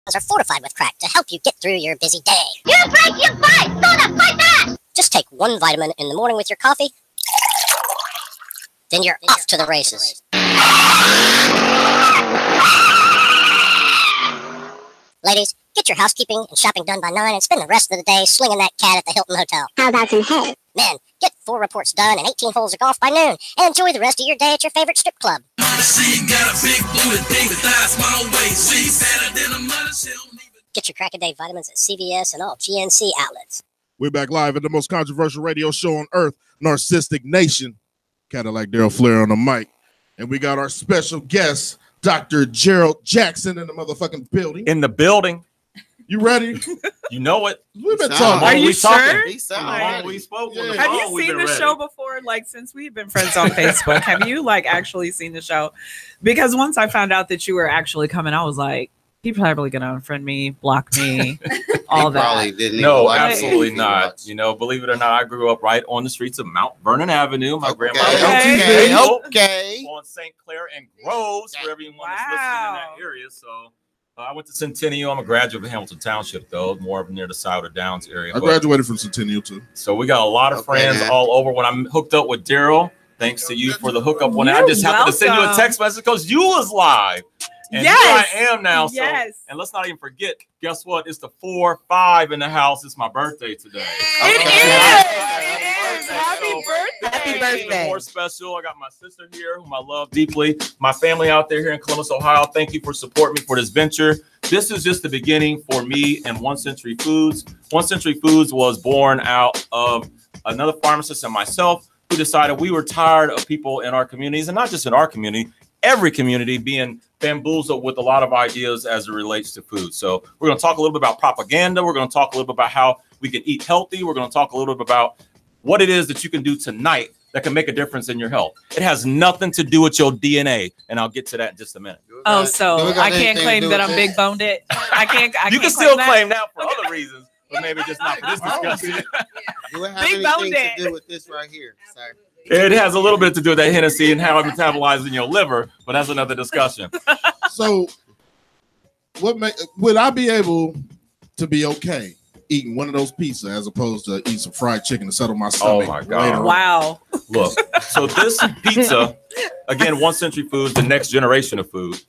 are fortified with crack to help you get through your busy day. You break your fight! Don't fight that! Just take one vitamin in the morning with your coffee, then you're off to the races. Ladies, get your housekeeping and shopping done by 9 and spend the rest of the day swinging that cat at the Hilton Hotel. How about some head? Men, get 4 reports done and 18 holes of golf by noon and enjoy the rest of your day at your favorite strip club. Get your crack-a-day vitamins at CVS and all GNC outlets. We're back live at the most controversial radio show on earth, Narcistic Nation. Cadillac Daryl Flair on the mic. And we got our special guest, Dr. Gerald Jackson in the motherfucking building. In the building. You ready? You know it. We've been talking. Are you sure? We spoke. Yeah. Have you seen the show before? Like, since we've been friends on Facebook, have you like actually seen the show? Because once I found out that you were actually coming, I was like, he's probably gonna unfriend me, block me, all that. Probably didn't. No, absolutely not. You know, believe it or not, I grew up right on the streets of Mount Vernon Avenue. My grandmother on St. Clair and Groves, for everyone that's listening in that area. So I went to Centennial. I'm a graduate of Hamilton Township, though, more near the Souder Downs area. I graduated from Centennial too. So we got a lot of friends all over. When I'm hooked up with Daryl, thanks to you for the hookup. When I just happened to send you a text message because you was live. And here I am now. So, and let's not even forget, guess what? It's the 4-5 in the house. It's my birthday today. It is. Happy birthday. Happy birthday. More special. I got my sister here, whom I love deeply. My family out there here in Columbus, Ohio. Thank you for supporting me for this venture. This is just the beginning for me and One Century Foods. One Century Foods was born out of another pharmacist and myself who decided we were tired of people in our communities, and not just in our community, every community being bamboozled with a lot of ideas as it relates to food. So we're going to talk a little bit about propaganda. We're going to talk a little bit about how we can eat healthy. We're going to talk a little bit about what it is that you can do tonight that can make a difference in your health. It has nothing to do with your DNA, and I'll get to that in just a minute. Oh, so I can't claim that I'm big boned it. I can't. You can still claim that for other reasons, but maybe just not for this discussion. Do it have anything to do with this right here, sir? It has a little bit to do with that Hennessy and how it metabolizes in your liver, but that's another discussion. So, would I be able to be okay eating one of those pizzas as opposed to eat some fried chicken to settle my stomach? Oh my God! Wow! Look, so this pizza, again, One Century Foods, the next generation of food.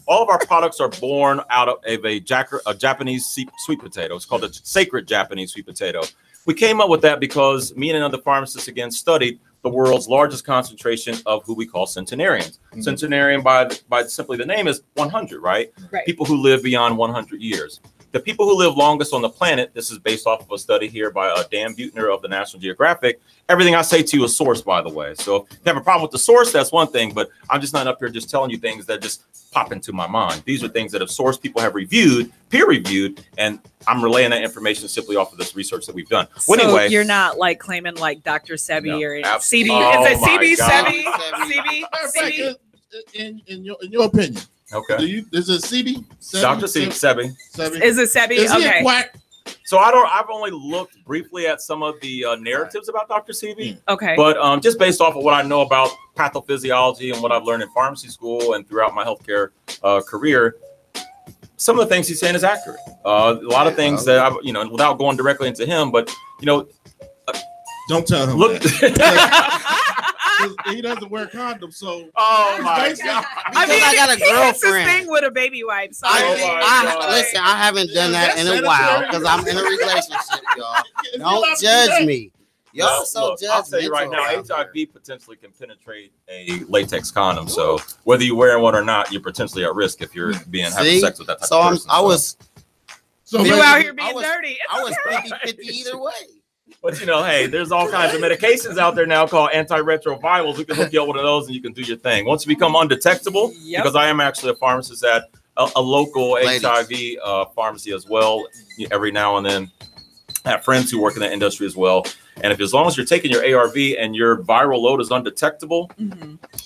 All of our products are born out of a Japanese sweet potato. It's called a sacred Japanese sweet potato. We came up with that because me and another pharmacist again studied the world's largest concentration of who we call centenarians. Centenarian, by simply the name, is 100, right? People who live beyond 100 years. The people who live longest on the planet, this is based off of a study here by Dan Buettner of the National Geographic. Everything I say to you is sourced, by the way. So if you have a problem with the source, that's one thing, but I'm just not up here just telling you things that just pop into my mind. These are things that have sourced, people have reviewed, peer reviewed, and I'm relaying that information simply off of this research that we've done. Well, so anyway, you're not like claiming like Dr. Sebi or CB. Oh, is it CB Sebi? CB? In your opinion. Okay. Is it CB? Dr. Sebi. Is it Sebi? Is he okay. a quack? So I've only looked briefly at some of the narratives about Dr. Sebi. Okay. But just based off of what I know about pathophysiology and what I've learned in pharmacy school and throughout my healthcare career, some of the things he's saying is accurate. A lot of things that without going directly into him, but don't tell him. Look. He doesn't wear condoms, so oh my God! I mean, I got a girlfriend. Thing with a baby wipe. So listen, I haven't done that in a while because I'm in a relationship, y'all. Don't judge me. Y'all so judgmental. I'll tell you right now, HIV potentially can penetrate a latex condom. So whether you're wearing one or not, you're potentially at risk if you're having sex with that type of person. So you out here being dirty. I was 50-50 either way. But hey, there's all kinds of medications out there now called antiretrovirals. We can hook you up with one of those and you can do your thing. Once you become undetectable, because I am actually a pharmacist at a local HIV pharmacy as well. Every now and then I have friends who work in that industry as well. And as long as you're taking your ARV and your viral load is undetectable,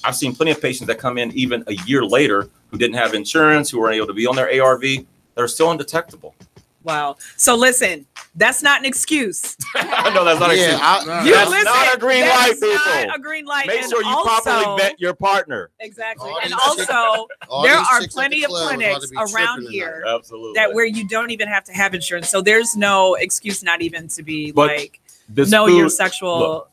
I've seen plenty of patients that come in even a year later who didn't have insurance, who weren't able to be on their ARV, that are still undetectable. Wow. So listen, that's not an excuse. No, that's not an excuse. That's not a green light, people. Not a green light. Make sure you properly vet your partner. Exactly. And also, there are plenty of clinics around here that where you don't even have to have insurance. So there's no excuse not even to be like, know your sexual. Look,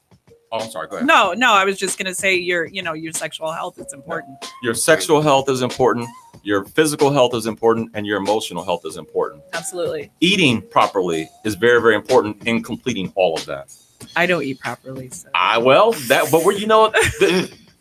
oh, I'm sorry. Go ahead. No, I was just gonna say your sexual health is important. Your sexual health is important. Your physical health is important, and your emotional health is important. Absolutely. Eating properly is very, very important in completing all of that. I don't eat properly. So.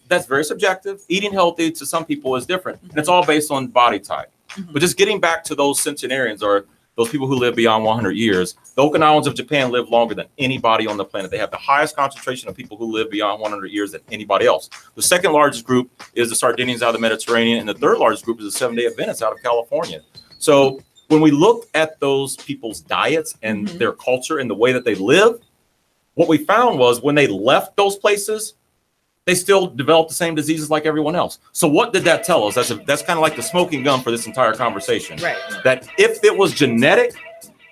That's very subjective. Eating healthy to some people is different, and it's all based on body type. But just getting back to those centenarians or those people who live beyond 100 years, the Okinawans of Japan live longer than anybody on the planet. They have the highest concentration of people who live beyond 100 years than anybody else. The second largest group is the Sardinians out of the Mediterranean, and the third largest group is the Seventh-day Adventists out of California. So when we look at those people's diets and their culture and the way that they live, what we found was when they left those places, they still developed the same diseases like everyone else. So what did that tell us? That's kind of like the smoking gun for this entire conversation. Right. That if it was genetic,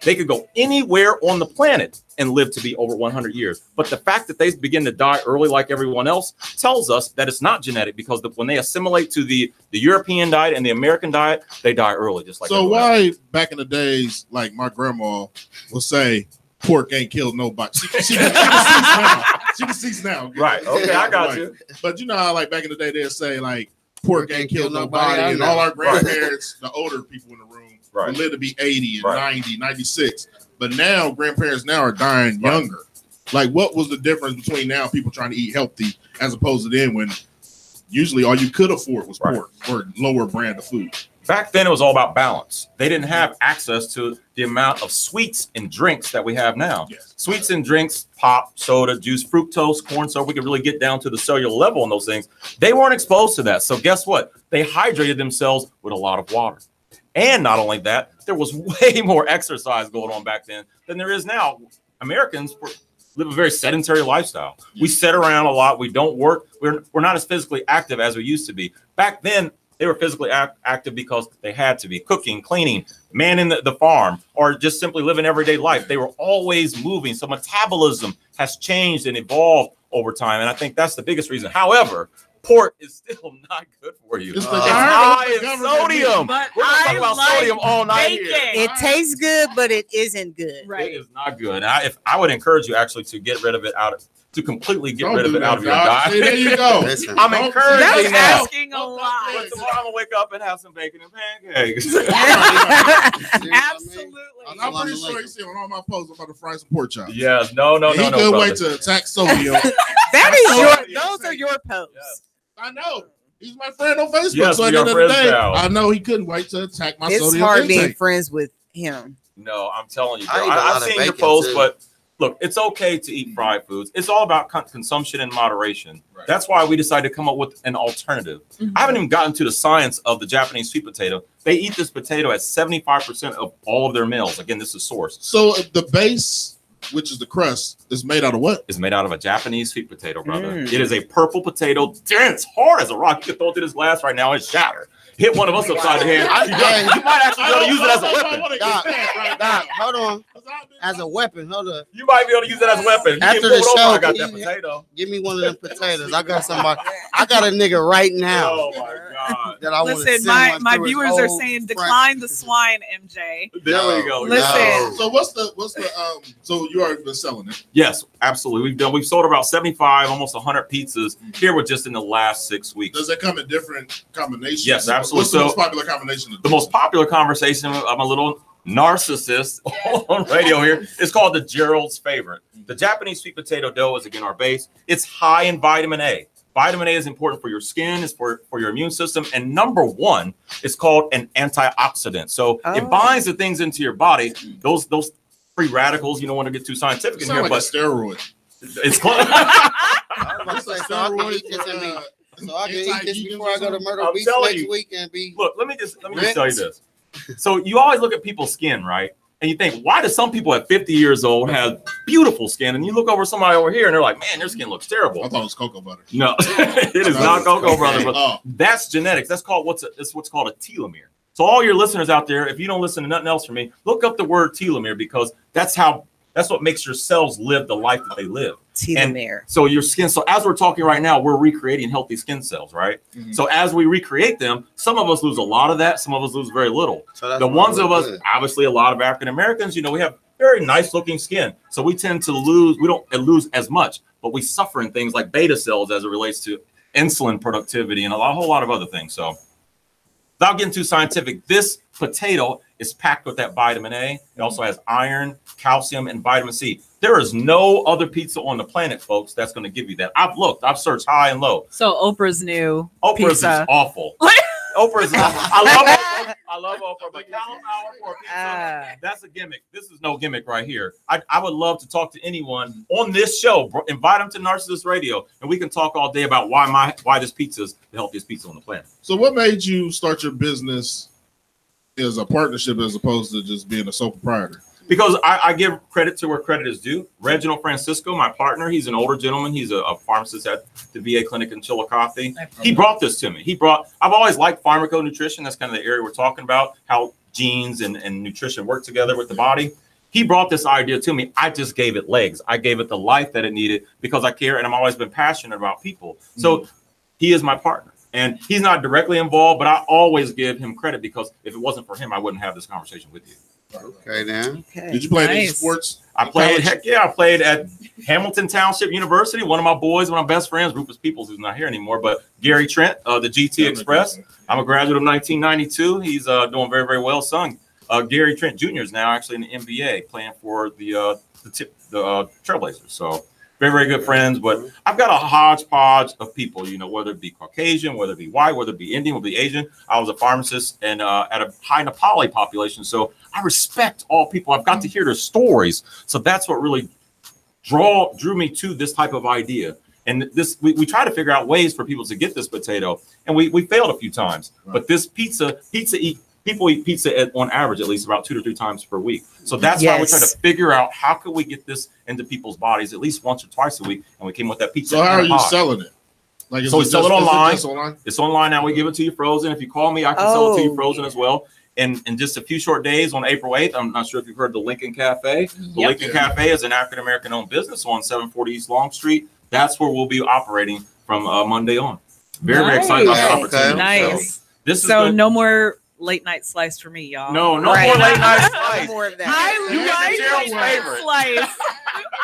they could go anywhere on the planet and live to be over 100 years. But the fact that they begin to die early like everyone else tells us that it's not genetic, because when they assimilate to the European diet and the American diet, they die early just like everyone else. Back in the days, like my grandma would say, pork ain't killed nobody. She can cease now. Right. Okay, I got you. But you know how like back in the day they'd say like pork ain't killed nobody, and all our grandparents, the older people in the room, would live to be 80 and 90, 96. But now grandparents now are dying younger. Like what was the difference between now people trying to eat healthy as opposed to then when usually all you could afford was pork or lower brand of food? Back then, it was all about balance. They didn't have access to the amount of sweets and drinks that we have now. Yes. Sweets and drinks, pop, soda, juice, fructose, corn syrup. We could really get down to the cellular level on those things. They weren't exposed to that. So guess what? They hydrated themselves with a lot of water. And not only that, there was way more exercise going on back then than there is now. Americans live a very sedentary lifestyle. We sit around a lot. We don't work. We're not as physically active as we used to be. Back then, they were physically active because they had to be cooking, cleaning, manning the farm, or just simply living everyday life. They were always moving. So metabolism has changed and evolved over time. And I think that's the biggest reason. However, pork is still not good for you. It's high in sodium. But we're going to talk about sodium all night here. It tastes good, but it isn't good. Right. It is not good. If I would encourage you actually to get rid of it to completely get rid of it out of your diet. See, there you go. I'm encouraging now. Asking a lot. But tomorrow I'm gonna wake up and have some bacon and pancakes. Absolutely. I'm pretty sure you see on all my posts about to fry some pork chops. Yes, no. He could wait to attack sodium. Those are your posts. Yes. I know. He's my friend on Facebook. Yes, so at the end of the day, I know he couldn't wait to attack my sodium. It's hard being friends with him. No, I'm telling you, bro. I've seen your posts, but look, it's okay to eat fried foods. It's all about consumption and moderation. Right. That's why we decided to come up with an alternative. I haven't even gotten to the science of the Japanese sweet potato. They eat this potato at 75% of all of their meals. Again, this is sourced. So the base, which is the crust, is made out of what? It's made out of a Japanese sweet potato, brother. It is a purple potato, dense, hard as a rock. You can throw it through this glass right now and shatter. Hit one of us upside the head. You might actually be able to use it as a weapon. Doc, hold on. As a weapon, hold up. You might be able to use it as a weapon. After the show, I got that potato. Give me one of them potatoes. I got somebody. I got a nigga right now. Oh my God. That I Listen, my viewers are saying decline the swine, MJ. There we go. Listen. So what's the so you already been selling it? Yes, absolutely. We've sold about 75, almost 100 pizzas here with just in the last 6 weeks. Does it come in different combinations? Yes, absolutely. What's the most popular combination? The most popular conversation, I'm a little narcissist on radio here. It's called the Gerald's favorite. The Japanese sweet potato dough is again our base. It's high in vitamin A. Vitamin A is important for your skin, it's for your immune system. And number one, it's called an antioxidant. So it binds the things into your body. Those free radicals, you don't want to get too scientific in here, like but a steroid. It's called. So I can eat this before I go to Myrtle Beach next week and be. Look, let me just tell you this. So you always look at people's skin, right? And you think, why do some people at 50 years old have beautiful skin? And you look over somebody over here and they're like, man, their skin looks terrible. I thought it was cocoa butter. No, it is not cocoa butter. But that's genetics. That's what's called a telomere. So all your listeners out there, if you don't listen to nothing else from me, look up the word telomere, because that's what makes your cells live the life that they live. Telomere. And so your skin. So as we're talking right now, we're recreating healthy skin cells, right? Mm-hmm. So as we recreate them, some of us lose a lot of that. Some of us lose very little. So the ones of us, obviously, a lot of African Americans, we have very nice looking skin. So we tend to lose. We don't lose as much, but we suffer in things like beta cells as it relates to insulin productivity and a whole lot of other things. So without getting too scientific, this potato is packed with that vitamin A. It also has iron, calcium, and vitamin C. There is no other pizza on the planet, folks, that's going to give you that. I've looked. I've searched high and low. So Oprah's new pizza. Is awful. Oprah's awful. I love Oprah, but cauliflower for a pizza, that's a gimmick. This is no gimmick right here. I would love to talk to anyone on this show. Invite them to Narcistic Radio, and we can talk all day about why this pizza is the healthiest pizza on the planet. So what made you start your business as a partnership as opposed to just being a sole proprietor? Because I give credit to where credit is due. Reginald Francisco, my partner, he's an older gentleman. He's a pharmacist at the VA clinic in Chillicothe. He brought this to me. I've always liked pharmaconutrition. That's kind of the area we're talking about, how genes and nutrition work together with the body. He brought this idea to me. I just gave it legs. I gave it the life that it needed because I care, and I've always been passionate about people. So he is my partner. And he's not directly involved, but I always give him credit because if it wasn't for him, I wouldn't have this conversation with you. Okay, then. Okay. Did you play any sports? I played. I played at Hamilton Township University. One of my boys, one of my best friends, Rufus Peoples, who's not here anymore, but Gary Trent, the GT Express. I'm a graduate of 1992. He's doing very, very well. Son, Gary Trent Jr. is now actually in the NBA playing for the Trailblazers. So very, very good friends. But I've got a hodgepodge of people, whether it be Caucasian, whether it be white, whether it be Indian, whether it be Asian. I was a pharmacist and at a high Nepali population. So I respect all people. I've got to hear their stories. So that's what really drew me to this type of idea. And this, we try to figure out ways for people to get this potato. And we failed a few times. Right. But this people eat pizza on average at least about 2 to 3 times per week. So that's why we try to figure out how can we get this into people's bodies at least once or twice a week. And we came with that pizza. So how are you selling it? Like, so we sell it online. It's online now. We give it to you frozen. If you call me, I can sell it to you frozen as well. And in just a few short days on April 8th, I'm not sure if you've heard the Lincoln Cafe. The Lincoln Cafe is an African-American owned business on 740 East Long Street. That's where we'll be operating from Monday on. Very excited about the opportunity. Nice. So no more late night slice for me, y'all. No more late night slice. More of that. I like late night slice.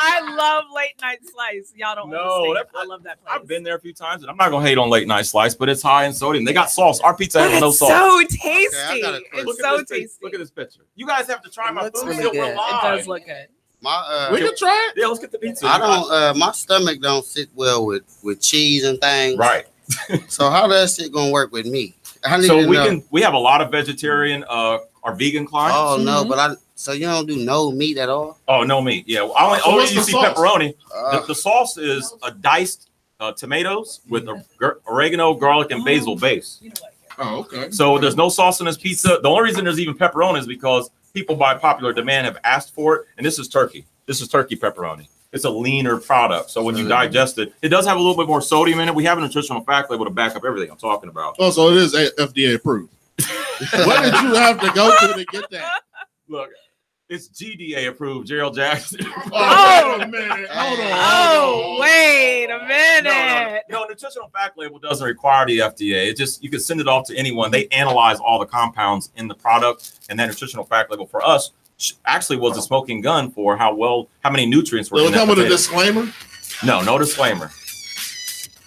I love late night slice. Y'all don't understand. I love that place. I've been there a few times, and I'm not gonna hate on late night slice, but it's high in sodium. They got sauce. Our pizza has no sauce. So tasty. It's so tasty. Look at this picture. You guys have to try my food. Really good. It does look good. We can try it. Yeah, let's get the pizza. I don't. My stomach don't sit well with cheese and things. Right. So how does it gonna work with me? So we have a lot of vegetarian or vegan clients. Oh no, but so you don't do no meat at all? Oh, no meat. Yeah, only you see pepperoni. The sauce is a diced tomatoes with oregano, garlic, and basil base. Oh, okay. So there's no sauce in this pizza. The only reason there's even pepperoni is because people by popular demand have asked for it, and this is turkey. This is turkey pepperoni. It's a leaner product. So when you digest it, it does have a little bit more sodium in it. We have a nutritional fact label to back up everything I'm talking about. Oh, so it is FDA approved. What did you have to go through to get that? Look, it's GDA approved, Gerald Jackson. Oh, wait a minute. Hold on. Wait a minute. No, nutritional fact label doesn't require the FDA. It just, you can send it off to anyone. They analyze all the compounds in the product, and that nutritional fact label for us actually was a smoking gun for how many nutrients were in that come with potato. a disclaimer? No disclaimer.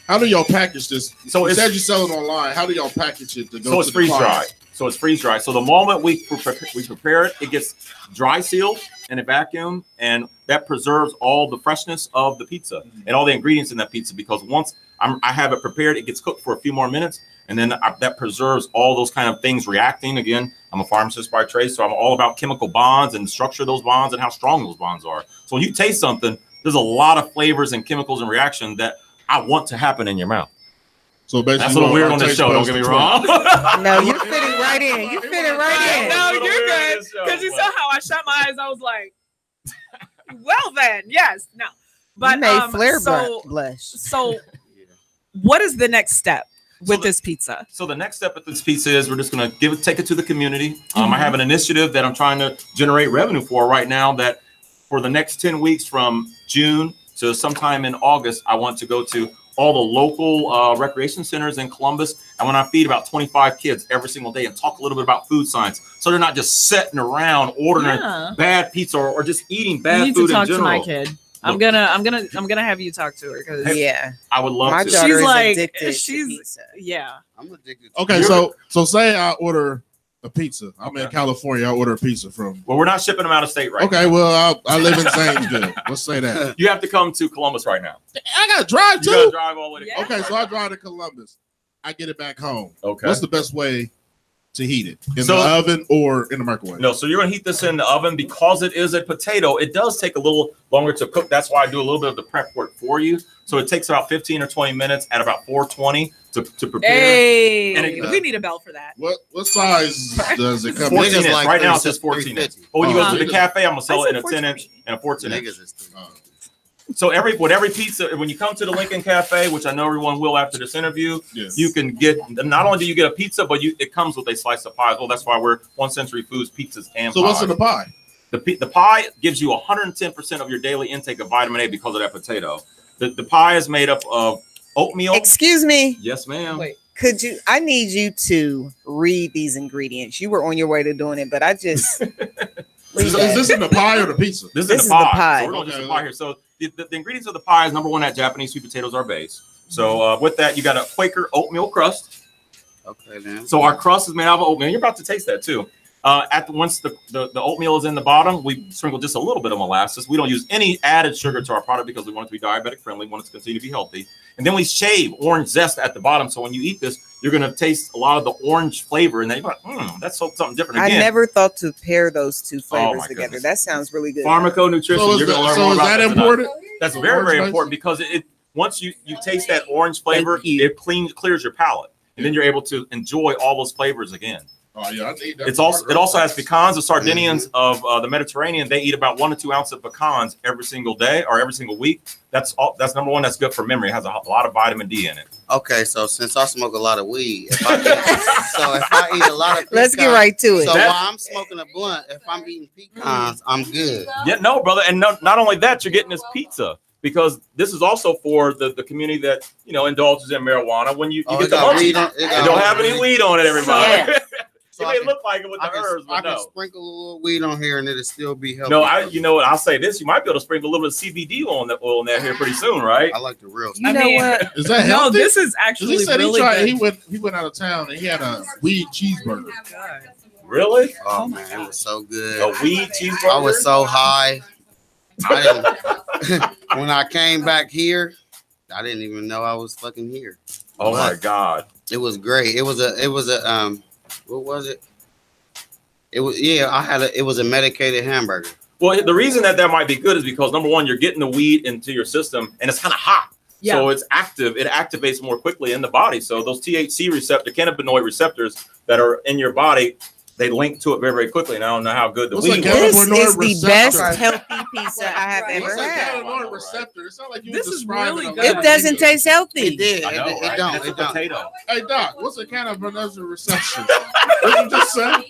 How do y'all package this? So you said you sell it online. How do y'all package it to go? So it's freeze dried. So it's freeze dried. So the moment we prepare it, it gets dry sealed in a vacuum, and that preserves all the freshness of the pizza and all the ingredients in that pizza. Because once I have it prepared, it gets cooked for a few more minutes, and then that preserves all those kind of things reacting. Again, I'm a pharmacist by trade, so I'm all about chemical bonds and structure of those bonds and how strong those bonds are. So when you taste something, there's a lot of flavors and chemicals and reaction that I want to happen in your mouth. So basically, that's a little weird on this show. Don't get me wrong. No, you're fitting right in. You fitting right in. No, you're good. Because you saw how I shut my eyes. I was like, well then, yes. No. But you made Flair blush. So what is the next step? with this pizza. So the next step with this pizza is we're just gonna take it to the community. I have an initiative that I'm trying to generate revenue for right now. That for the next 10 weeks from June to sometime in August, I want to go to all the local recreation centers in Columbus. And when I feed about 25 kids every single day and talk a little bit about food science, so they're not just sitting around ordering bad pizza or just eating bad food in general. To my kid. I'm gonna have you talk to her because I would love my to. daughter she's is like addicted she's to pizza. I'm addicted. Okay, so say I order a pizza. I'm in California. I order a pizza from. Well, we're not shipping them out of state right now. Okay, well I live in Zanesville. Let's say that. You have to come to Columbus right now. I gotta drive too. You gotta drive all the way to Okay, so I drive to Columbus. I get it back home. Okay. What's the best way to heat it? In the oven or in the microwave? No, so you're gonna heat this in the oven because it is a potato. It does take a little longer to cook. That's why I do a little bit of the prep work for you. So it takes about 15 or 20 minutes at about 420 to prepare. Hey, and we need a bell for that. What size does it come 14 in? inch. Like Right now it says 14 inch. But when you go to the cafe, I'm gonna sell it in a 10 inch and a 14 inch. So with every pizza, when you come to the Lincoln Cafe, which I know everyone will after this interview, you can get, not only do you get a pizza, but it comes with a slice of pie as well. That's why we're One Century Foods pizzas and So pies. what's in the pie? The pie gives you 110% of your daily intake of vitamin A because of that potato. The pie is made up of oatmeal. Excuse me. Yes, ma'am. Wait, I need you to read these ingredients. You were on your way to doing it, but I just. Is this in the pie or the pizza? This is the pie. So we're going to do the pie here. So the ingredients of the pie is number one, that Japanese sweet potatoes are base. So with that, you got a Quaker oatmeal crust. Okay, then. So our crust is made out of oatmeal. You're about to taste that too. Once the oatmeal is in the bottom, we sprinkle just a little bit of molasses. We don't use any added sugar to our product because we want it to be diabetic friendly. We want it to continue to be healthy. And then we shave orange zest at the bottom. So when you eat this, you're going to taste a lot of the orange flavor. And then you're like, that's something different. Again, I never thought to pair those two flavors together. Goodness. That sounds really good. Pharmaco nutrition. So is that important? That's very, very important because it once you taste that orange flavor, it clears your palate. And then you're able to enjoy all those flavors again. Oh yeah, I need that. It also has pecans. The Sardinians of the Mediterranean, they eat about 1 to 2 ounces of pecans every single day or every single week. That's number one. That's good for memory. It has a lot of vitamin D in it. Okay, so since I smoke a lot of weed, if I eat a lot of pecans, let's get right to it. So while I'm smoking a blunt, if I'm eating pecans, I'm good. Yeah, no, brother, and not only that, you're getting this pizza. Because this is also for the community that indulges in marijuana. When you get the munchies, it don't have any weed on it, everybody. So it may look like it with the herbs, but I can sprinkle a little weed on here and it'll still be healthy. No, you know what? I'll say this: you might be able to sprinkle a little bit of CBD on that here pretty soon, right? I like the real. You know what? Is that healthy? No, this is actually he said really good. He went out of town and he had a weed cheeseburger. Really? Oh man, it was so good. A weed cheeseburger. I was so high. When I came back here, I didn't even know I was fucking here. Oh my God. It was great. It was a what was it? It was a medicated hamburger. Well, the reason that might be good is because number one, you're getting the weed into your system and it's kind of hot. Yeah. So it's active. It activates more quickly in the body. So those THC cannabinoid receptors that are in your body, they link to it very, very quickly. And I don't know how good the weed is. This is the best healthy pizza I have ever had. Receptor. It's not like you this is really good. It doesn't taste healthy. It did. I know, it don't. It don't. Hey Doc, what's a cannabinoid receptor? What you just said?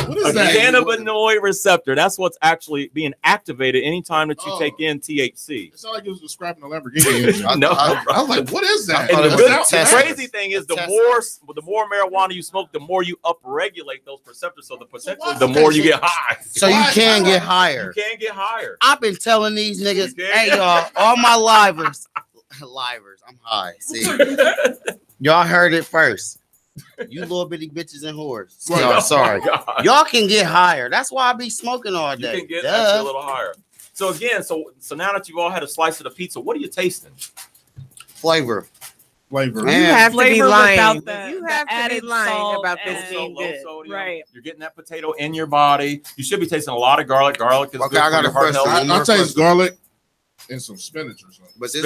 What is that? Cannabinoid receptor. That's what's actually being activated anytime that you take in THC. It sounded like you was describing a Lamborghini engine. No, I was like, what is that? And the crazy thing is, the more marijuana you smoke, the more you upregulate those receptors. So potentially, the more you get high. So you can get higher. You can get higher. I've been telling these niggas, hey y'all, all my livers, I'm high. See, y'all heard it first. You little bitty bitches and whores. Y'all, sorry. Y'all can get higher. That's why I be smoking all day. You can get actually a little higher. So again, so now that you've all had a slice of the pizza, what are you tasting? Flavor. You have to be lying. You have to be lying about this being good. Sodium. Right. You're getting that potato in your body. You should be tasting a lot of garlic. Garlic is okay, good I got for your heart health. I'll taste garlic and some spinach or something. But this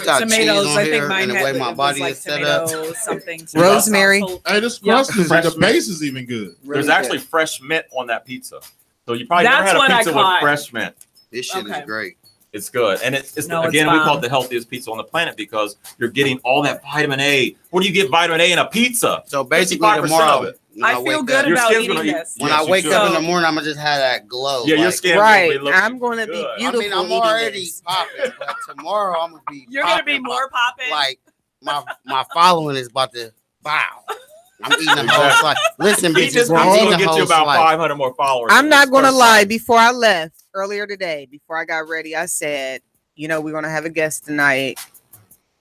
got tomatoes. I think mine and the way my body is set up. Something. Rosemary. Hey, this crust is the base is even good. There's actually fresh mint on that pizza. So you probably never had a pizza with fresh mint. This shit is great. It's good. And it's No, again, it's we call bomb. it the healthiest pizza on the planet because you're getting all that vitamin A. Where do you get vitamin A in a pizza? So basically 55% tomorrow, of it. I feel good Your about skin's eating gonna- this. when Yes, I you wake should. up in the morning, I'm gonna just have that glow. Yeah, your like, skin Right. will be looking I'm gonna be good. beautiful. I mean, I'm eating already this. popping, but tomorrow I'm gonna be. You're gonna be popping, more popping. like my following is about to bow. I'm eating the whole slice. Listen, Eat this bitches, I'm pizza eating will the get whole you about slice. 500 more followers. I'm in not this gonna first lie. time. Before I left earlier today, before I got ready, I said, you know, we're gonna have a guest tonight.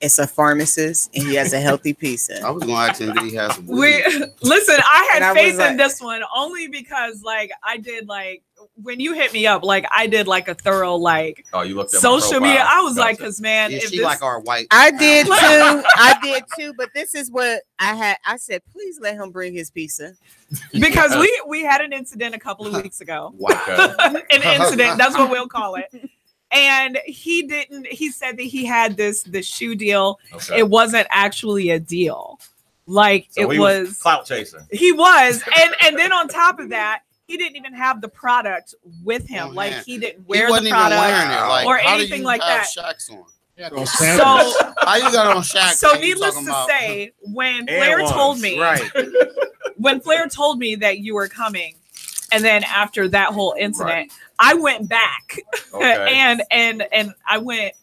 It's a pharmacist, and he has a healthy pizza. I was gonna ask him, did he have some We weed? listen. I And I had was faith in like- this one only because, like, I did like when you hit me up, like I did like a thorough like Oh, you looked at my social media. profile. I was like, Gotcha. because man, Is if she this like our white? I did too. I did too. But this is what I had. I said, please let him bring his pizza. because we had an incident a couple of weeks ago. Wow. Okay. An incident. That's what we'll call it. And he said that he had this shoe deal. Okay. It wasn't actually a deal. Like So it he was clout chasing. he was. And then on top of that, he didn't even have the product with him. Oh, like man. he didn't He wear the wasn't even wearing product. it. Like, or how do anything you like have that. Shaqs on? Yeah, those So sandals. How you got on Shaqs? so and you needless talking to about- say, when And Flair told ones. me right? when Flair told me that you were coming, and then after that whole incident, I went back Okay. and I went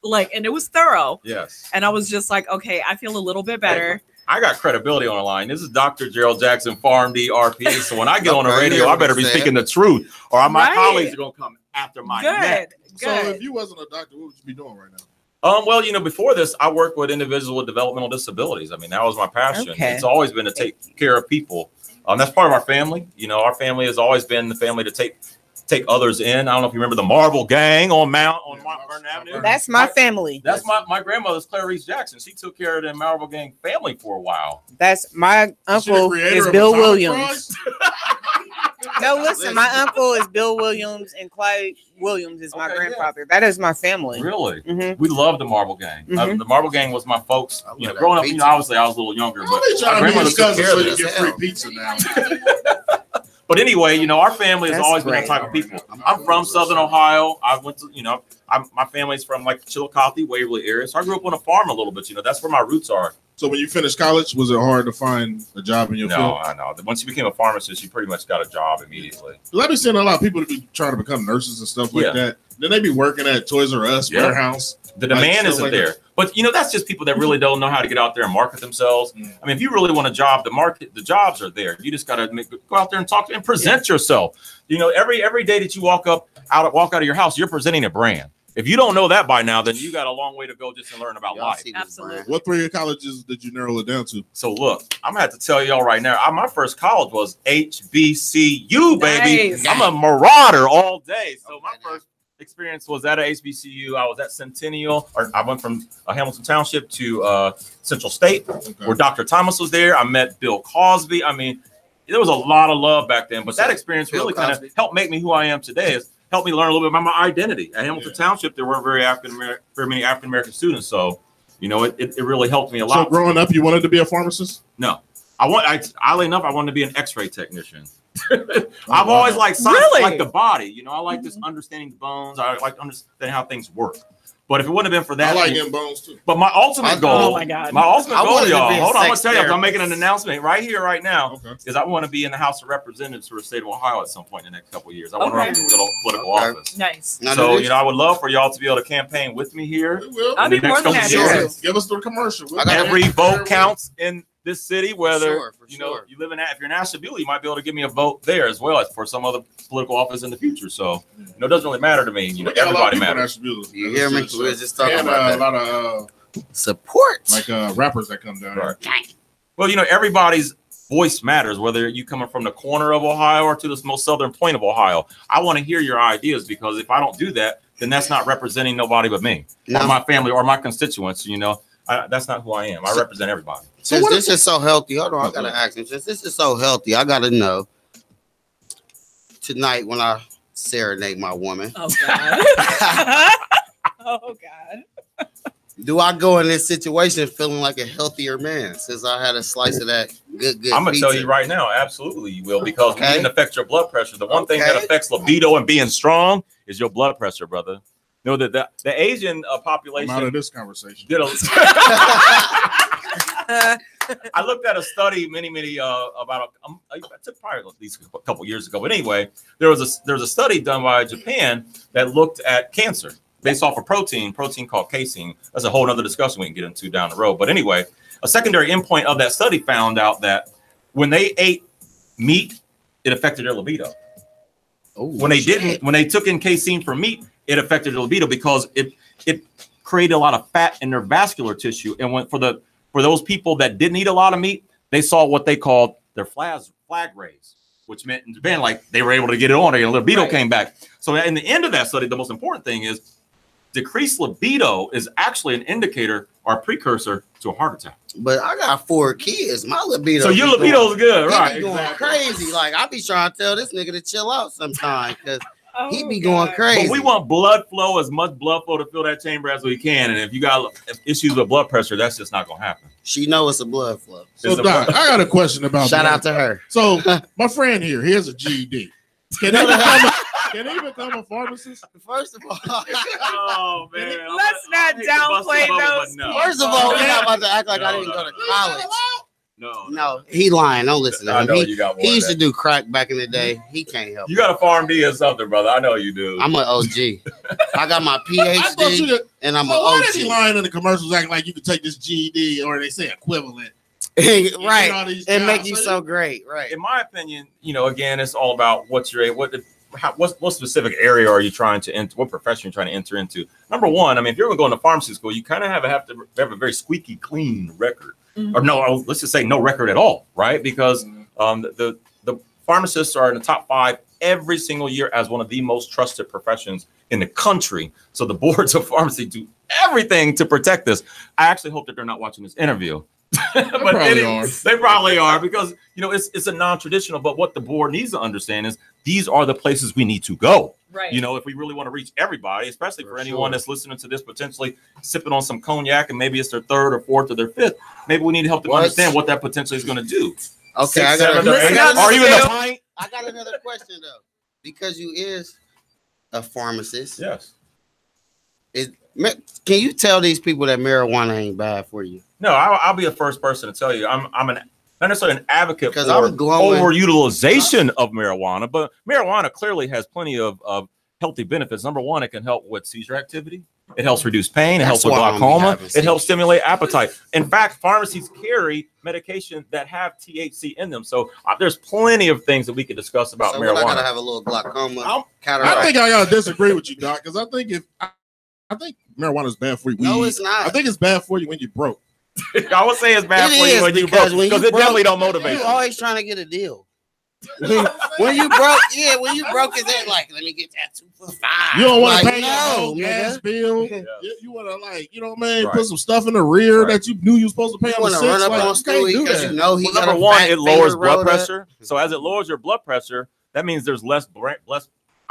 like, and it was thorough. Yes. And I was just like, okay, I feel a little bit better. I got credibility on the line. This is Dr. Gerald Jackson, PharmD, RP. So when I get on the Okay, radio, yeah, I better be say it. speaking the truth, or my Right. colleagues are gonna come after my neck. Good, So good. if you wasn't a doctor, what would you be doing right now? Well, before this, I worked with individuals with developmental disabilities. I mean, that was my passion. Okay. It's always been to take care of people. That's part of our family. Our family has always been the family to take others in. I don't know if you remember the Marble Gang on Mount Vernon Avenue. That's my family. That's my grandmother's Clarice Jackson. She took care of the Marble Gang family for a while. That's my Is she the uncle creator is of Bill Atomic Williams. Fries? No, listen, my uncle is Bill Williams, and Clyde Williams is my Okay, grandfather. That is my family. Really? Mhm. We love the Marble Gang. Mhm. The Marble Gang was my folks. I love that Growing up, pizza. obviously I was a little younger, but I'll be my trying to be grandmother his took cousin care so of you this. get free pizza now. But anyway, our family has That's always been great. that type of people. I'm from Southern Ohio. I went to, my family's from like Chillicothe, Waverly area. So I grew up on a farm a little bit. That's where my roots are. So when you finished college, was it hard to find a job in your No, field? I know. Once you became a pharmacist, you pretty much got a job immediately. Let me see a lot of people to be trying to become nurses and stuff like Yeah. that. Then they be working at Toys R Us Yeah. warehouse. The Like, demand stuff isn't like there. that. But that's just people that really don't know how to get out there and market themselves. Mm. I mean, if you really want a job, the jobs are there. You just got to go out there and talk and present yourself. Every day that you walk out of your house, you're presenting a brand. If you don't know that by now, then you got a long way to go just to learn about Y'all life. see this Absolutely. brand? What 3 colleges did you narrow it down to? So look, I'm gonna have to tell y'all right now. My first college was HBCU, baby. Nice. I'm a marauder all day. So Okay, my now. first experience was at a HBCU. I was at Centennial, or I went from Hamilton Township to Central State, where Dr. Thomas was there. I met Bill Cosby. I mean, there was a lot of love back then, but that experience Bill really kind of Cosby. helped make me who I am today. It's helped me learn a little bit about my identity. At Hamilton Yeah. Township, there weren't very many African American students, so it really helped me a So lot. growing up, you wanted to be a pharmacist? No, oddly enough, I wanted to be an X-ray technician. I've wow. always liked science, Really? like the body. I like just understanding the bones. I like to understand how things work. But if it wouldn't have been for that, I like getting bones too. but my ultimate goal, Oh my God. my ultimate I goal, wanted to y'all. be a Hold on, I'm gonna sex tell you, I'm therapist. making an announcement right here, right now. Okay. Is I want to be in the House of Representatives for the state of Ohio at some point in the next couple of years. I want to run Okay. for political Okay. office. Nice. Now, So did I would love for y'all to be able to campaign with me here. We will. I'd in the be more next than couple happy of Sure. years. Give us the commercial. I got Every Sure. vote counts in this city. Whether Sure, for sure. you live in, if you're in Ashtabula, you might be able to give me a vote there as well as for some other political office in the future. So it doesn't really matter to me. We got a lot Everybody of people in matters. Ashtabula. You hear me? We were just talking and about a that. lot of Support. rappers that come down Right. here. Well, everybody's voice matters, whether you coming from the corner of Ohio or to the most southern point of Ohio. I want to hear your ideas, because if I don't do that, then that's not representing nobody but me No. or my family or my constituents. That's not who I am. I represent everybody. Since this is so healthy, hold on, I gotta ask him. Since this is so healthy, I gotta know tonight when I serenade my woman, Oh God. Oh God. do I go in this situation feeling like a healthier man since I had a slice of that good I'm gonna pizza? tell you right now, absolutely you will, because Okay. it can affect your blood pressure. The one thing that Okay. affects libido and being strong is your blood pressure, brother. know that the Asian population. I'm out of this conversation. Did I looked at a study many about it took probably at least a couple years ago. But anyway, there was a study done by Japan that looked at cancer based off a protein called casein. That's a whole other discussion we can get into down the road. But anyway, a secondary endpoint of that study found out that when they ate meat, it affected their libido. Oh, when they took in casein from meat, it affected their libido because it created a lot of fat in their vascular tissue. And for those people that didn't eat a lot of meat, they saw what they called their flag rays, which meant in Japan, like they were able to get it on, their libido came back. So in the end of that study, the most important thing is decreased libido is actually an indicator or a precursor to a heart attack. But I got 4 kids. My libido. So your libido's good, right? He be going crazy. Like I be trying to tell this nigga to chill out sometime because he be going crazy. But we want blood flow, as much blood flow to fill that chamber as we can. And if you got issues with blood pressure, that's just not gonna happen. She knows it's a blood flow. So Doc, I got a question about Shout out to her. So my friend here, he has a GED. Can he become a pharmacist? First of all, oh man, let's not downplay those. No. First of all, we're not about to act like I didn't go to college. No, he lying. Don't listen to him. He used to do crack back in the day. He can't help. You got a PharmD or something, brother. I know you do. I'm an OG. I got my PhD, and I'm an OG. Why is he lying in the commercials acting like you could take this GED or they say equivalent? Right, and make you so great, right? In my opinion, again, it's all about what specific area are you trying to enter, what profession you're trying to enter into. Number one, I mean, if you're going to pharmacy school, you kind of have to have a very squeaky clean record, or no, let's just say no record at all, right? Because the pharmacists are in the top 5 every single year as one of the most trusted professions in the country. So the boards of pharmacy do everything to protect this. I actually hope that they're not watching this interview. But they probably are because it's a non-traditional. But what the board needs to understand is these are the places we need to go. Right. If we really want to reach everybody, especially for anyone that's listening to this, potentially sipping on some cognac and maybe it's their 3rd or 4th or their 5th. Maybe we need to help them understand what that potentially is going to do. Okay, 6, 7, or 8, or even a pint. I got another question though, because you is a pharmacist. Yes. Can you tell these people that marijuana ain't bad for you? No, I'll be the first person to tell you. I'm not necessarily an advocate for overutilization of marijuana, but marijuana clearly has plenty of healthy benefits. Number one, it can help with seizure activity. It helps reduce pain. It helps with glaucoma. It helps stimulate appetite. In fact, pharmacies carry medication that have THC in them. So there's plenty of things that we could discuss about marijuana. I gotta have a little glaucoma. I think I gotta disagree with you, Doc, because I think marijuana is bad for you. No, it's not. I think it's bad for you when you're broke. I would say it's bad for you when you're broke because it definitely don't motivate you. You're always trying to get a deal. when you broke, is that like, let me get that 2 for $5. You don't want to pay your gas bill. You want to put some stuff in the rear that you knew you were supposed to pay on the 6. Run up on Stewie because number one, it lowers blood pressure. So as it lowers your blood pressure, that means there's less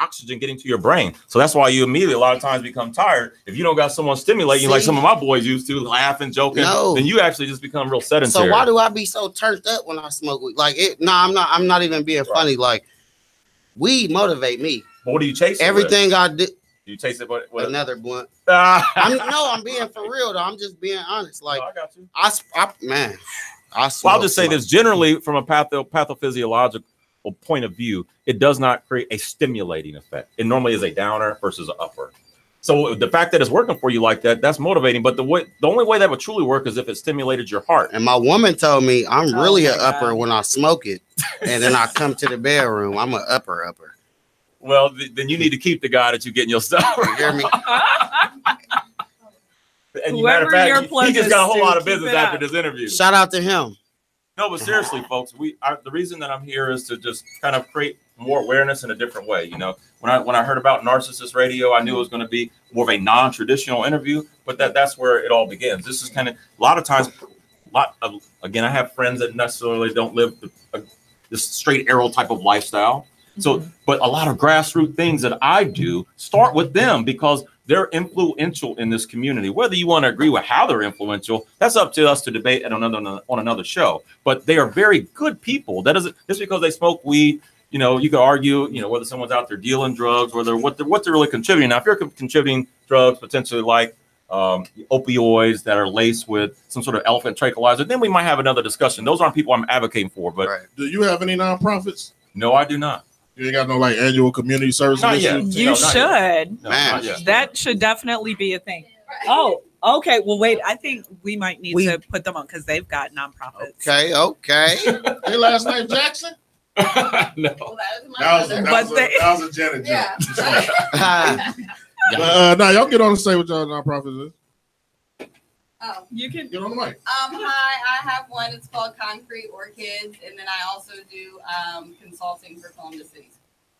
oxygen getting to your brain. So that's why you immediately a lot of times become tired. If you don't got someone stimulating you like some of my boys used to, laughing, joking, then you actually just become real sedentary. So why do I be so turned up when I smoke weed? I'm not even being funny. Like, weed motivate me. But what do you chase? Everything I did. You chase it with another blunt. I'm being for real though. I'm just being honest. Like, I got you. I I'll just say this generally from a pathophysiological point of view, it does not create a stimulating effect. It normally is a downer versus an upper. So the fact that it's working for you like that, that's motivating. But the only way that would truly work is if it stimulated your heart. And my woman told me I'm really an upper when I smoke it, and then I come to the bedroom. I'm an upper. Well, then you need to keep the guy that you're getting your stuff. You hear me? And matter of fact, he just got a whole lot of business after this interview. Shout out to him. No, but seriously, folks, the reason that I'm here is to just kind of create more awareness in a different way. When I heard about Narcistic Radio, I knew it was going to be more of a non-traditional interview, but that's where it all begins. This is kind of a lot of times, again, I have friends that necessarily don't live this straight arrow type of lifestyle. So, but a lot of grassroots things that I do start with them because they're influential in this community. Whether you want to agree with how they're influential, that's up to us to debate on another show. But they are very good people. That doesn't just because they smoke weed you could argue, whether someone's out there dealing drugs, whether what they're really contributing. Now, if you're contributing drugs potentially like opioids that are laced with some sort of elephant tranquilizer, then we might have another discussion. Those aren't people I'm advocating for. But do you have any nonprofits? No, I do not. You ain't got no like annual community service initiative? You should. No, that should definitely be a thing. Oh, okay. Well, wait. I think we might need to put them on because they've got nonprofits. Okay. Hey, last name Jackson? No. Well, that was a Janet joke. Now y'all get on and say what y'all nonprofit is. Oh, you can get on the mic. Hi, I have one. It's called Concrete Orchids, and then I also do consulting for Columbus City.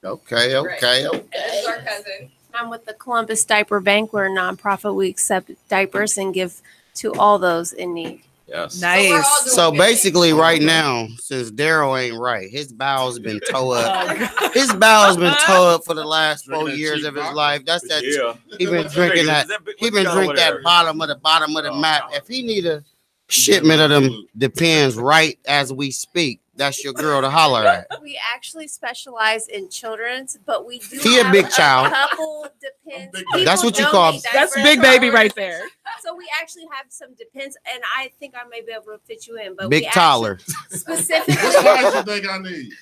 Okay. It's our cousin. I'm with the Columbus Diaper Bank. We're a nonprofit. We accept diapers and give to all those in need. Yes. Nice. So basically, right now, since Daryl ain't right, his bowels been towed up. His bowels been towed up for the last 4 years of his life. That's that. He been drinking that. He been drinking that bottom of the map. If he need a shipment of them Depends right as we speak, that's your girl to holler at. We actually specialize in children's, but we do He a have big child. A couple Depends. That's what you call. That's big baby right there. So we actually have some Depends, and I think I may be able to fit you in. But Big we taller. Specifically, what size you think I need?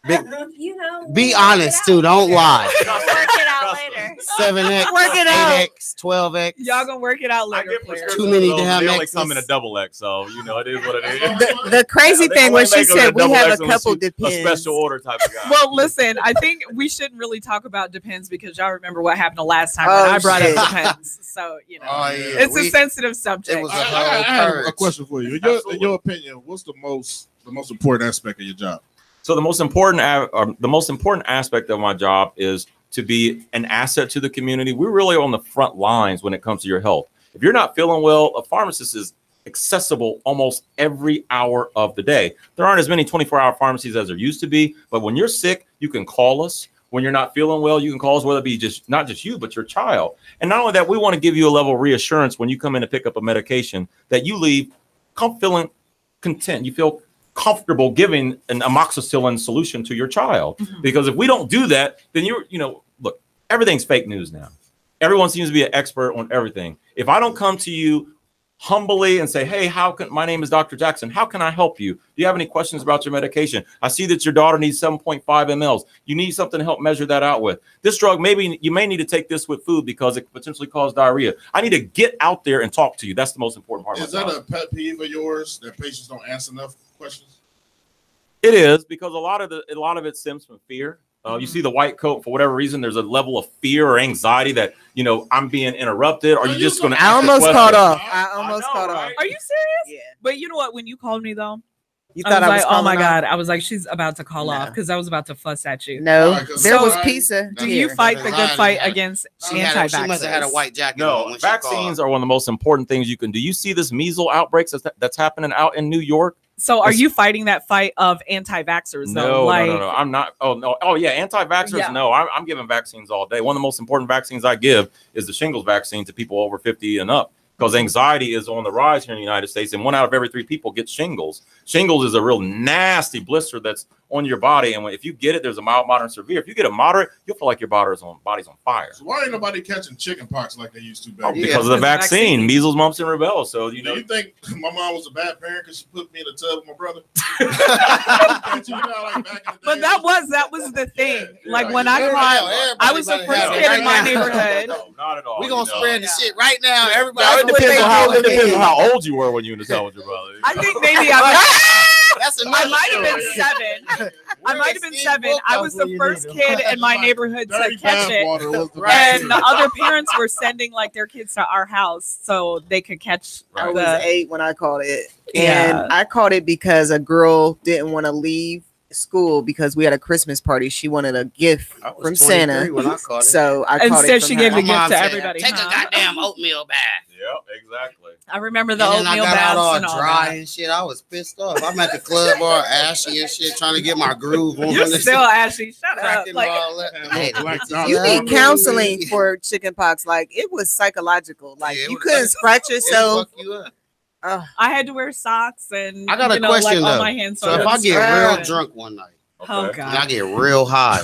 Big, we'll be honest too. Don't lie. We'll work it out later. 7X, Work it out. 8X, 12X. Y'all gonna work it out later. Too many damn They only X's. come in a double X, so it is what it is. The crazy thing was she said we have a couple Depends. A special order type of guy. Well, listen, I think we shouldn't really talk about Depends because y'all remember what happened the last time when I brought up Depends. So it's a sensitive subject. It was I have a question for you. In your opinion, what's the most important aspect of your job? So the most important aspect of my job is to be an asset to the community. We're really on the front lines when it comes to your health. If you're not feeling well, a pharmacist is accessible almost every hour of the day. There aren't as many 24-hour pharmacies as there used to be, but when you're sick, you can call us. When you're not feeling well, you can call us, whether it be not just you, but your child. And not only that, we want to give you a level of reassurance when you come in to pick up a medication that you leave feeling content. You feel comfortable giving an amoxicillin solution to your child. Because if we don't do that, then look, everything's fake news now. Everyone seems to be an expert on everything. If I don't come to you humbly and say, hey, my name is Dr. Jackson. How can I help you? Do you have any questions about your medication? I see that your daughter needs 7.5 mLs. You need something to help measure that out with. This drug, maybe you may need to take this with food because it could potentially cause diarrhea. I need to get out there and talk to you. That's the most important part. Is that a pet peeve of yours that patients don't answer enough questions? It is, because a lot of it stems from fear. You see the white coat, for whatever reason, there's a level of fear or anxiety that, I'm being interrupted. Or you just going to I almost caught off. Are you serious? Yeah. But you know what? When you called me, though, you thought I was oh my off? God. I was like, she's about to call off because I was about to fuss at you. No, there was So, pizza. Do you fight the good fight against She must have had a anti-vaxxers? white jacket. No, on when she vaccines called. are one of the most important things you can do. You see this measles outbreaks that's happening out in New York? So are you fighting that fight of anti-vaxxers? No, no. I'm not. Oh, no. Oh, yeah. Anti-vaxxers? Yeah. No, I'm giving vaccines all day. One of the most important vaccines I give is the shingles vaccine to people over 50 and up, because anxiety is on the rise here in the United States, and 1 out of every 3 people gets shingles. Shingles is a real nasty blister that's on your body, and if you get it, there's a mild, moderate, severe. If you get a moderate, you'll feel like your body's on fire. So why ain't nobody catching chicken pox like they used to back then? Because of the vaccine, measles, mumps, and rubella. So Do you think my mom was a bad parent because she put me in a tub with my brother? But that was the thing. Like when I was the first kid in my neighborhood. No, not at all. We're going to spread the shit right now. Everybody. Now, it depends on how old you were when you were in the tub with your brother. I think maybe I might have been 7. I might have been 7. I was the first kid in my neighborhood to catch it. And the other parents were sending like their kids to our house so they could catch. I was 8 when I caught it. And I caught it because a girl didn't want to leave school because we had a Christmas party. She wanted a gift from Santa. When I caught it. So I caught Instead, it she from gave her. the gift to everybody. Take a goddamn oatmeal bath. Yep, exactly. I remember the And then oatmeal I got baths all and all dry that. and shit. I was pissed off. I'm at the club all ashy and shit, trying to get my groove on. You're still ashy. Shut up. Cracking Like, all that. You need counseling for chickenpox. Like it was psychological. Like Yeah, you couldn't scratch yourself. Fuck you up. I had to wear socks and I got a like question all though. my hands. So if I get real drunk one night, Oh God. And I get real high.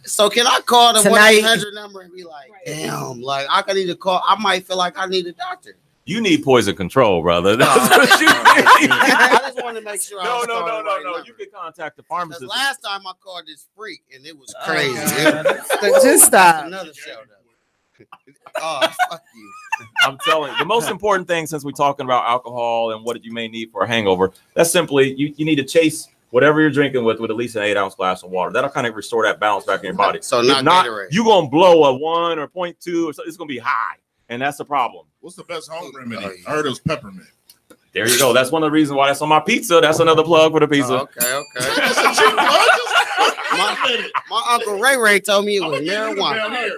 So can I call the 1-800 number and be like, damn, like I could need to call. I might feel like I need a doctor. You need poison control, brother. That's what you need. I just want to make sure. No. You can contact the pharmacist. Last time I called this freak and it was crazy. Just stop. Another show though. Oh, fuck you. I'm telling you, the most important thing, since we're talking about alcohol and what you may need for a hangover, that's simply you need to chase whatever you're drinking with at least an 8-ounce glass of water. That'll kind of restore that balance back in your body. So not you're gonna blow a 1 or 0.2 or so. It's gonna be high, and that's the problem. What's the best home remedy? I heard it was peppermint. There you go. That's one of the reasons why that's on my pizza. That's another plug for the pizza. Okay. My Uncle Ray told me it was marijuana. I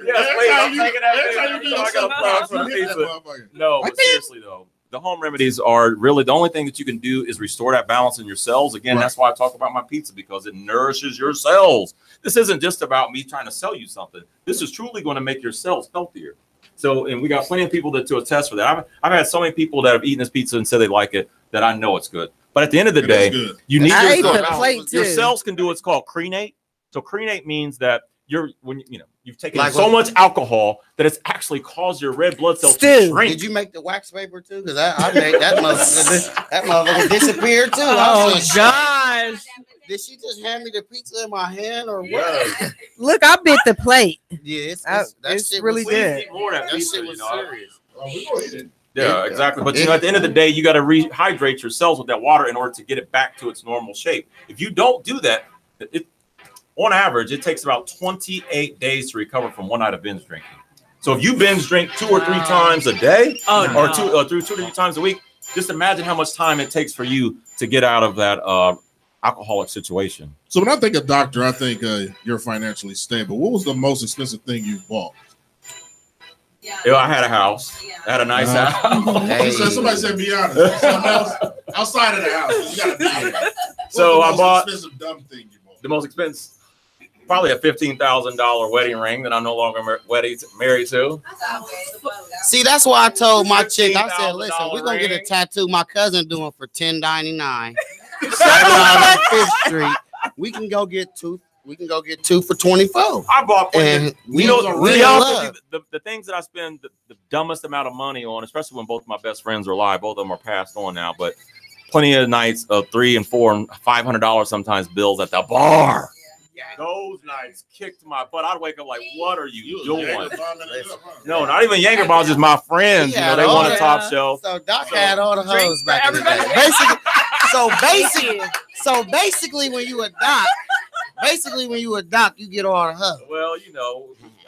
got a plug for the pizza. No, but seriously though, the home remedies are really the only thing that you can do is restore that balance in your cells. Again, that's why I talk about my pizza, because it nourishes your cells. This isn't just about me trying to sell you something. This is truly going to make your cells healthier. So, and we got plenty of people to attest for that. I've had so many people that have eaten this pizza and said they like it that I know it's good. But at the end of the day, you need your cells can do what's called crenate. So crenate means that you've taken so much alcohol that it's actually caused your red blood cells to shrink. Did you make the wax paper too? Because I made that motherfucker disappear too. Oh gosh. Did she just hand me the pizza in my hand or what? Look, I bit the plate. Yeah, it's really good. That shit was serious. Yeah, exactly. But at the end of the day, you got to rehydrate your cells with that water in order to get it back to its normal shape. If you don't do that, on average, it takes about 28 days to recover from one night of binge drinking. So if you binge drink 2 or 3 times a day, or 2 or 3 times a week, just imagine how much time it takes for you to get out of that alcoholic situation. So when I think of doctor, I think you're financially stable. What was the most expensive thing you bought? I had a house. I had a nice house. Hey. So somebody said be honest. Something else outside of the house. You gotta be honest. So I bought expensive dumb thing you bought. The most expensive. Probably a $15,000 wedding ring that I'm no longer married to. See, that's why I told my chick, I said, listen, we're going to get a tattoo my cousin doing for $10.99. Right on 5th Street. We can go get 2. We can go get 2 for $24. I bought and the things that I spend the dumbest amount of money on, especially when both of my best friends are alive. Both of them are passed on now, but plenty of nights of $300 and $400 and $500 sometimes bills at the bar. Those nights kicked my butt. I'd wake up like, what are you doing? No, not even Jaeger bombs, just my friends. You know, they want a top shelf. So Doc had all the hoes back in the day. Basically, when you adopt, you get all the hoes. Well,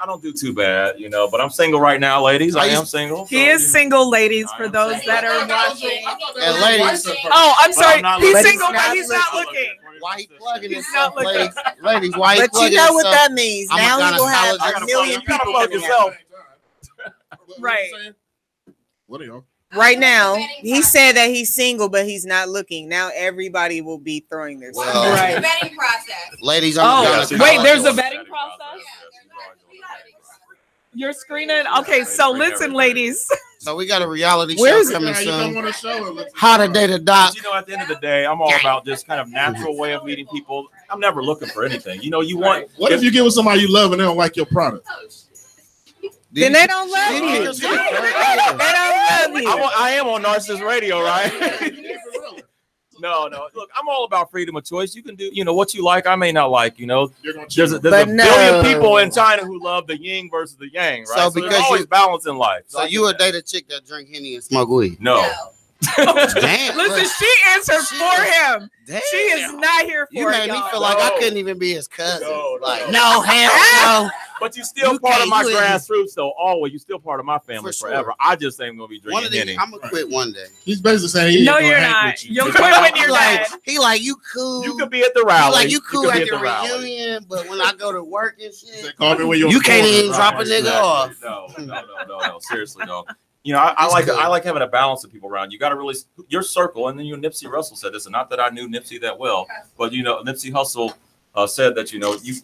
I don't do too bad, but I'm single right now, ladies. I am single. He is single, ladies, for those that are watching. And ladies. Oh, I'm sorry. He's single, but he's not looking. Why he plugging himself, ladies? Why he but plugging you know himself? what that means. Now he will have a million people plug yourself. Right. What are y'all? Right now, he said that he's single, but he's not looking. Now everybody will be throwing their stuff. Right. Vetting process. Ladies, wait, there's a vetting process? You're screening? Okay, so listen, ladies. So we got a reality show coming soon. How to date a doc. But at the end of the day, I'm all about this kind of natural way of meeting people. I'm never looking for anything. You want. What if you get with somebody you love and they don't like your product? Then they don't love you. They don't love you. I am on Narcistic Radio, right? No. Look, I'm all about freedom of choice. You can do, what you like. I may not like. There's a billion people in China who love the yin versus the yang, right? So because there's always balance in life. So you would date a chick that drink Henny and smoke weed? No. Damn. Listen, she answered for him. Damn. She is not here for you. Made me feel like I couldn't even be his cousin. No, hell no. But you're still part of my grassroots, though. Always, you're still part of my family forever. I just ain't gonna be drinking Henny. I'm gonna quit one day. He's basically saying, "No, you're not. You'll quit when you're dead." He like, you cool. You could be at the rally. Like you cool at the reunion, but when I go to work and shit, you can't even drop a nigga off. No. Seriously, no. I like having a balance of people around. You got to really your circle, and then Nipsey Russell said this, and not that I knew Nipsey that well, but Nipsey Hussle said that you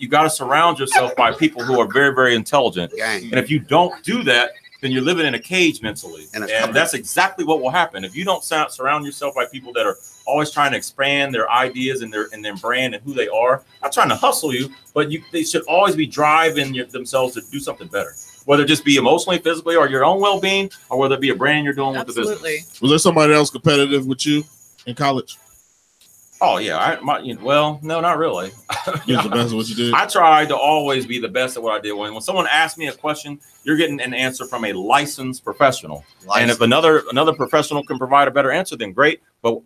got to surround yourself by people who are very, very intelligent, and if you don't do that, then you're living in a cage mentally, and that's exactly what will happen if you don't surround yourself by people that are always trying to expand their ideas and their brand and who they are. Not trying to hustle you, but they should always be driving themselves to do something better. Whether it just be emotionally, physically, or your own well-being, or whether it be a brand you're doing with the business. Was there somebody else competitive with you in college? Oh yeah, well, no, not really. You're the best at what you did. I tried to always be the best at what I did. When someone asks me a question, you're getting an answer from a licensed professional. And if another professional can provide a better answer, then great. But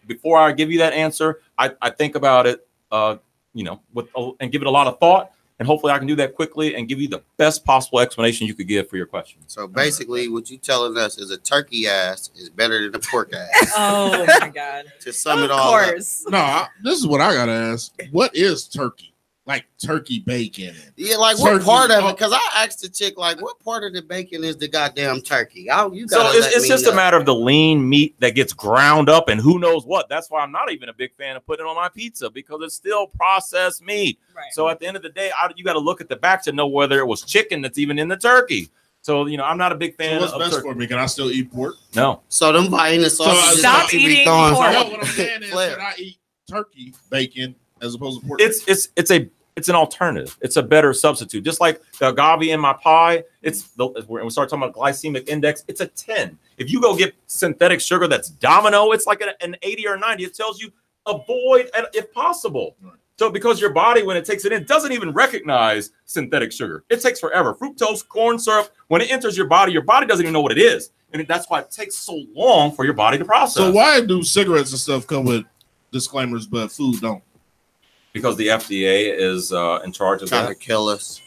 before I give you that answer, I think about it, and give it a lot of thought. And hopefully I can do that quickly and give you the best possible explanation you could give for your question. So basically what you're telling us is a turkey ass is better than a pork ass. Oh my God. To sum it all up. No, this is what I got to ask. What is turkey? Like turkey bacon? Yeah, like what part of it? Because I asked the chick, like, what part of the bacon is the goddamn turkey? It's just a matter of the lean meat that gets ground up and who knows what. That's why I'm not even a big fan of putting it on my pizza, because it's still processed meat. Right. So at the end of the day, you got to look at the back to know whether it was chicken that's even in the turkey. So, I'm not a big fan of best turkey. For me? Can I still eat pork? No. So them buying the sausages. Stop eating pork. No, what I'm saying is, can I eat turkey bacon as opposed to pork? It's an alternative. It's a better substitute. Just like the agave in my pie, when we start talking about glycemic index, it's a 10. If you go get synthetic sugar that's Domino, it's like an 80 or 90. It tells you avoid if possible. Right. So because your body, when it takes it in, doesn't even recognize synthetic sugar. It takes forever. Fructose, corn syrup, when it enters your body doesn't even know what it is. And that's why it takes so long for your body to process. So why do cigarettes and stuff come with disclaimers, but food don't? Because the FDA is in charge of trying to kill us.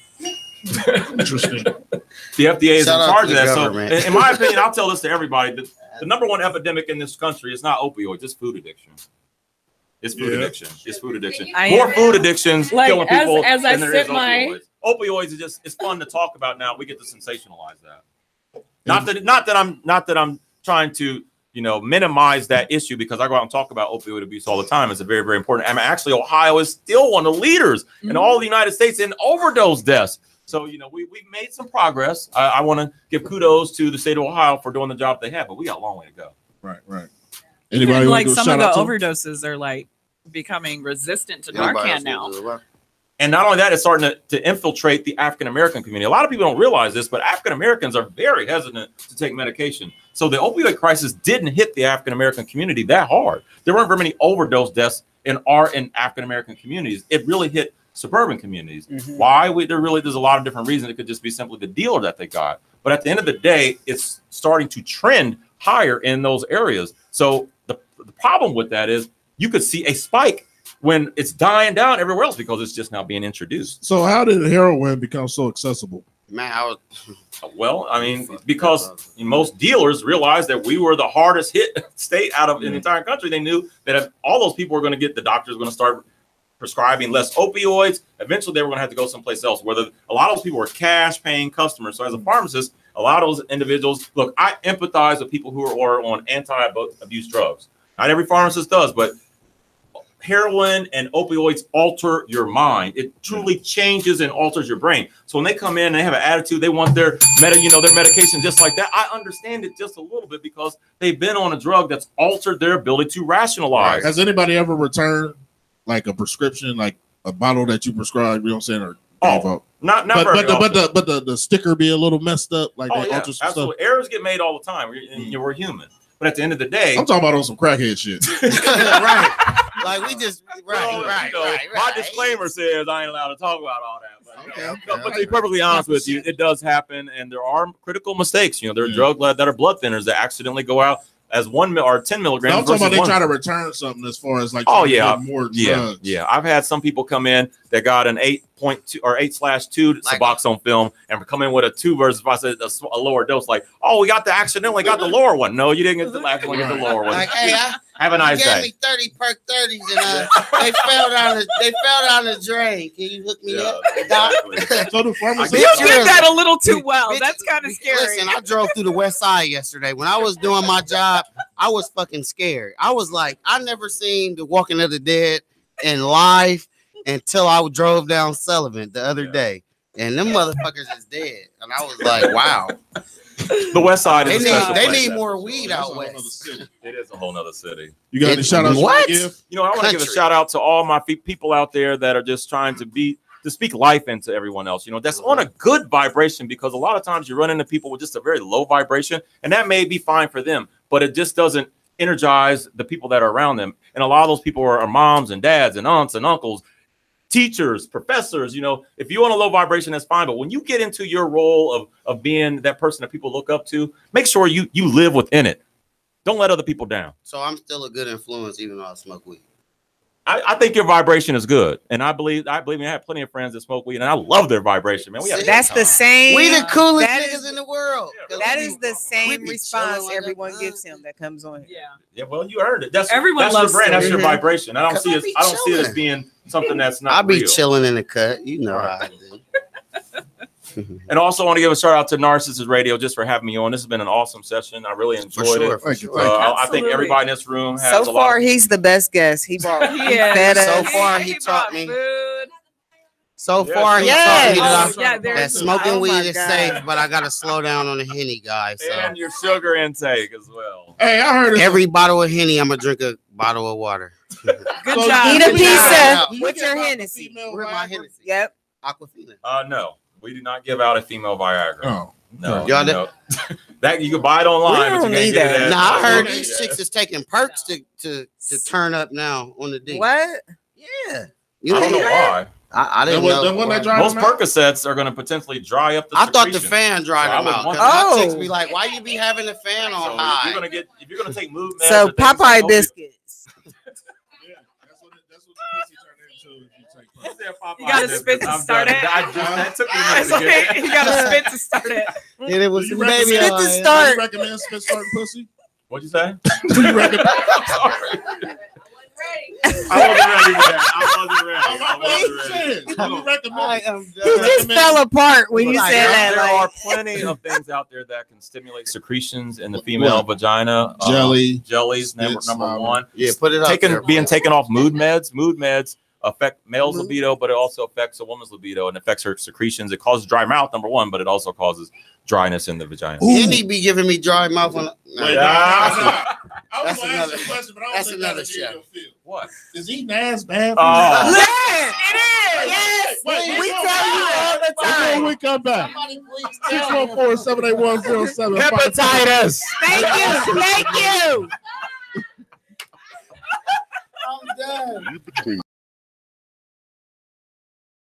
Interesting. The FDA is in charge of that. So, in my opinion, I'll tell this to everybody: the number one epidemic in this country is not opioids; it's food addiction. It's food addiction. It's food addiction. More food addictions killing people than there is opioids. Opioids is just—it's fun to talk about now. We get to sensationalize that. Not that I'm trying to minimize that issue, because I go out and talk about opioid abuse all the time. It's a very, very important. Actually, Ohio is still one of the leaders in all the United States in overdose deaths. So, we've made some progress. I want to give kudos to the state of Ohio for doing the job they have, but we got a long way to go. Right. Anybody like some of the overdoses are like becoming resistant to Narcan now. And not only that, it's starting to infiltrate the African-American community. A lot of people don't realize this, but African-Americans are very hesitant to take medication. So the opioid crisis didn't hit the African-American community that hard. There weren't very many overdose deaths in African-American communities. It really hit suburban communities. Mm-hmm. Why? There's a lot of different reasons. It could just be simply the dealer that they got. But at the end of the day, it's starting to trend higher in those areas. So the problem with that is you could see a spike when it's dying down everywhere else because it's just now being introduced. So how did heroin become so accessible? Man, because most dealers realized that we were the hardest hit state out of the entire country. They knew that if all those people were going to get, the doctors were going to start prescribing less opioids. Eventually, they were going to have to go someplace else. Whether a lot of those people were cash paying customers. So as a pharmacist, a lot of those individuals, look, I empathize with people who are on anti-abuse drugs. Not every pharmacist does, but heroin and opioids alter your mind. It truly changes and alters your brain. So when they come in and they have an attitude, they want their medication just like that. I understand it just a little bit because they've been on a drug that's altered their ability to rationalize. Has anybody ever returned like a prescription, like a bottle that you prescribed? You know what I'm saying? Not but the sticker be a little messed up, like they alter some absolutely. stuff. Errors get made all the time. We're human. But at the end of the day, I'm talking about on some crackhead shit. Right. Like we just right. My disclaimer says I ain't allowed to talk about all that. But to be perfectly honest with you, it does happen, and there are critical mistakes. There are drugs that are blood thinners that accidentally go out as 1 or 10 milligrams. I'm talking about they try to return something as far as like more drugs. Yeah. I've had some people come in that got an 8.2 or 8/2 Suboxone film and come in with a 2 versus if I said a lower dose. Like, we accidentally got the lower one. No, you didn't get the lower one. Like, hey, have a nice day. Gave me 30 perk 30s and they fell down the drain. Can you hook me up, Doc? So the pharmacist, you did that a little too well. That's kind of scary. Listen, I drove through the West Side yesterday. When I was doing my job, I was fucking scared. I was like, I never seen The Walking of the Dead in live until I drove down Sullivan the other day, and them motherfuckers is dead. And I was like, wow. The West Side is they need more weed out west. It is a whole nother city. You got any shout outs? What? You know, I want to give a shout out to all my people out there that are just trying to speak life into everyone else. You know, that's on a good vibration, because a lot of times you run into people with just a very low vibration, and that may be fine for them, but it just doesn't energize the people that are around them. And a lot of those people are moms and dads and aunts and uncles, teachers, professors. You know, if you want a low vibration, that's fine. But when you get into your role of being that person that people look up to, make sure you live within it. Don't let other people down. So I'm still a good influence, even though I smoke weed. I think your vibration is good, and I believe I have plenty of friends that smoke weed, and I love their vibration, man. That's the same. We the coolest niggas in the world. That is the same response everyone gives him that comes on here. Yeah. Well, you earned it. That's Everyone loves your brand. That's your Mhm. vibration. I don't see it as being something that's not. I'll be real. chilling in the cut. You know how I do. And also want to give a shout out to Narcistic Radio just for having me on. This has been an awesome session. I really enjoyed it. Thank you. I think everybody in this room has So far, he's the best guest. He brought fed us. So far, he taught me. Food. So far, he Yes. taught me Yeah, that smoking weed is God. safe, but I gotta slow down on the Henny, guys. So and your sugar intake as well. Hey, I heard every bottle of Henny, I'm gonna drink a bottle of water. Good So job. Eat a Good pizza job. with your Hennessy. Where's my Hennessy? Yep. Aquafina. No, we do not give out a female Viagra. Oh, No, Y'all no. That you can buy it online, We but don't you can't need get that. it. Nah, I heard Yeah. these chicks is taking perks to turn up now on the D. What? Yeah. I don't know why. I didn't know. Most Percocets are going to potentially dry up the. I thought the secretions. fan dried So I them would out. want 'Cause that. my chicks be like, "Why you be having the fan on So high?" if you're gonna take mood meds So or things like Popeye that, biscuits. Yeah, that's what the pussy turned into if you take You said Popeye You gotta biscuits. spit to I'm start done. it. That took me a It's minute to get like, you gotta spit to start it. And it was You the baby recommend- oil. Spit to start. You recommend spit starting pussy? What'd you say? Do you recommend? I'm sorry. I wasn't ready for that. I wasn't ready. Do you recommend? I am He done. just fell apart when you Like, said that. there are Like, plenty of things out there that can stimulate secretions in the female vagina. Jelly, jellies, number spits, one. Yeah, put it up there. Being taken off mood meds. Mood meds affect male's libido, but it also affects a woman's libido and affects her secretions. It causes dry mouth, number one, but it also causes dryness in the vagina. Henny be giving me dry mouth when That's another- question, but I don't that's think another that'll be show. your field. What? Is eating ass bad? Oh. yes, it is. Yes, we tell you all the Before time. we come back, 614-781-07. Hepatitis. Thank you. Thank you. I'm done.